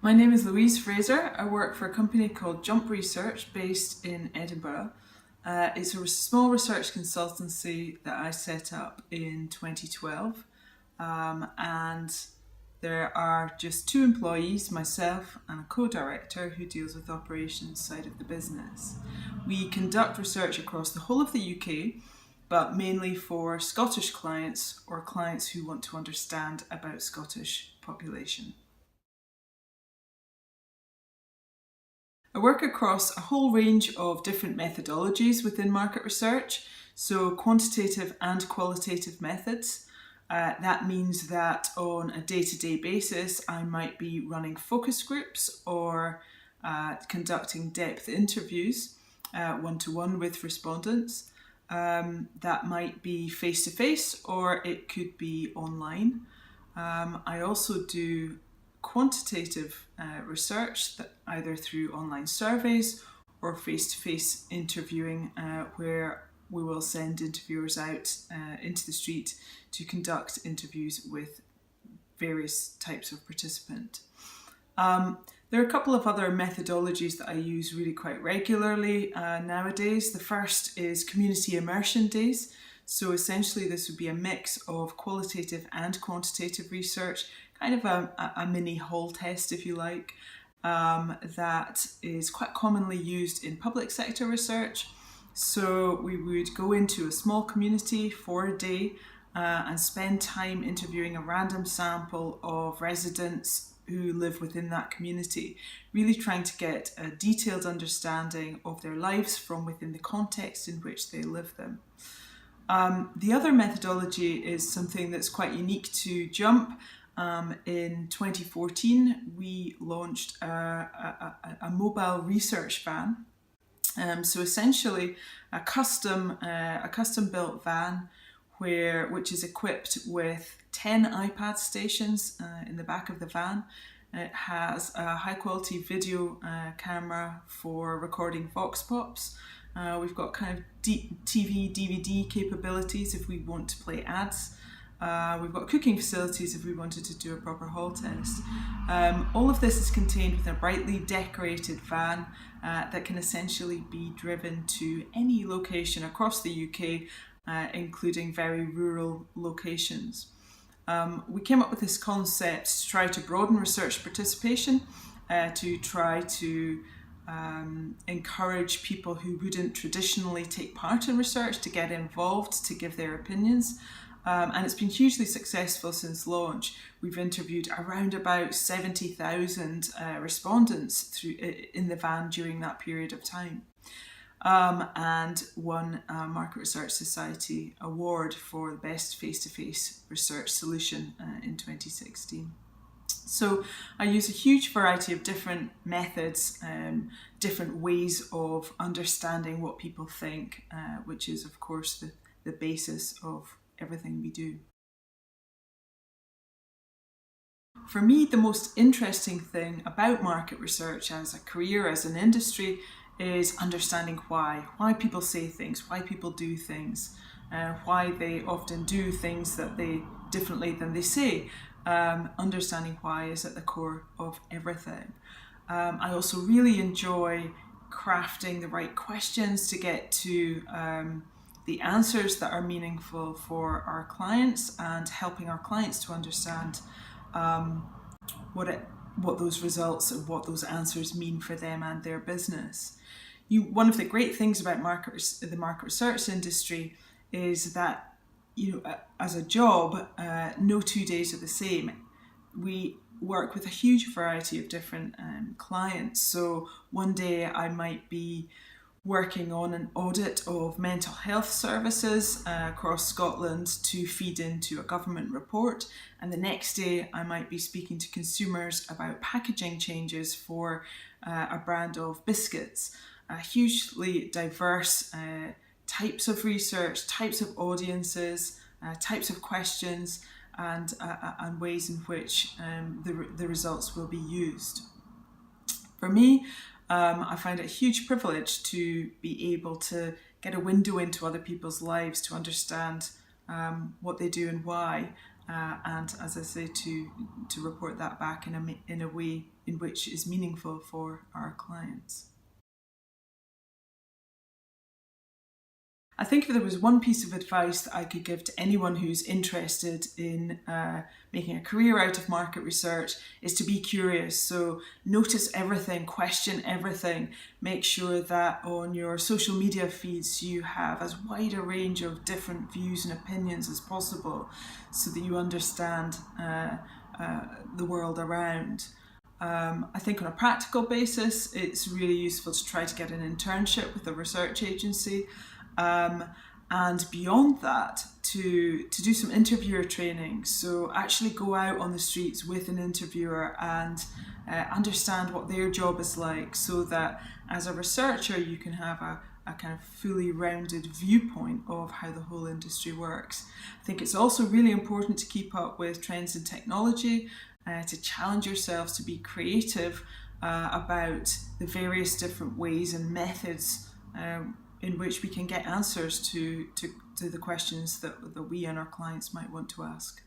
My name is Louise Fraser. I work for a company called Jump Research based in Edinburgh. It's a small research consultancy that I set up in 2012, and there are just two employees, myself and a co-director who deals with the operations side of the business. We conduct research across the whole of the UK, but mainly for Scottish clients or clients who want to understand about Scottish population. I work across a whole range of different methodologies within market research, so quantitative and qualitative methods. That means that on a day-to-day basis, I might be running focus groups or conducting depth interviews, one-to-one with respondents. That might be face-to-face or it could be online. I also do quantitative research, that either through online surveys or face-to-face interviewing, where we will send interviewers out into the street to conduct interviews with various types of participant. There are a couple of other methodologies that I use really quite regularly nowadays. The first is community immersion days. So essentially this would be a mix of qualitative and quantitative research, kind of a mini hall test, if you like, that is quite commonly used in public sector research. So we would go into a small community for a day and spend time interviewing a random sample of residents who live within that community, really trying to get a detailed understanding of their lives from within the context in which they live them. The other methodology is something that's quite unique to Jump. In 2014, we launched a mobile research van. So essentially a custom built van which is equipped with 10 iPad stations in the back of the van. It has a high quality video camera for recording vox pops. We've got kind of TV, DVD capabilities if we want to play ads. We've got cooking facilities if we wanted to do a proper hall test. All of this is contained within a brightly decorated van that can essentially be driven to any location across the UK, including very rural locations. We came up with this concept to try to broaden research participation, to try to encourage people who wouldn't traditionally take part in research to get involved, to give their opinions. And it's been hugely successful since launch. We've interviewed around about 70,000 respondents in the van during that period of time, and won a Market Research Society award for the best face-to-face research solution in 2016. So I use a huge variety of different methods, different ways of understanding what people think, which is of course the basis of everything we do. For me, the most interesting thing about market research as a career, as an industry, is understanding why people say things, why people do things, why they often do things that they differently than they say. Understanding why is at the core of everything. I also really enjoy crafting the right questions to get to the answers that are meaningful for our clients, and helping our clients to understand what those results and what those answers mean for them and their business. One of the great things about the market research industry is that, as a job, no 2 days are the same. We work with a huge variety of different clients. So one day I might be working on an audit of mental health services across Scotland to feed into a government report, and the next day I might be speaking to consumers about packaging changes for a brand of biscuits. Hugely diverse types of research, types of audiences, types of questions, and ways in which the results will be used. For me, I find it a huge privilege to be able to get a window into other people's lives, to understand what they do and why, and as I say, to report that back in a way in which is meaningful for our clients. I think if there was one piece of advice that I could give to anyone who's interested in making a career out of market research, is to be curious. So notice everything, question everything, make sure that on your social media feeds you have as wide a range of different views and opinions as possible so that you understand the world around. I think on a practical basis, it's really useful to try to get an internship with a research agency. And beyond that, to do some interviewer training. So actually go out on the streets with an interviewer and understand what their job is like, so that as a researcher you can have a kind of fully rounded viewpoint of how the whole industry works. I think it's also really important to keep up with trends in technology, to challenge yourselves to be creative about the various different ways and methods in which we can get answers to the questions that we and our clients might want to ask.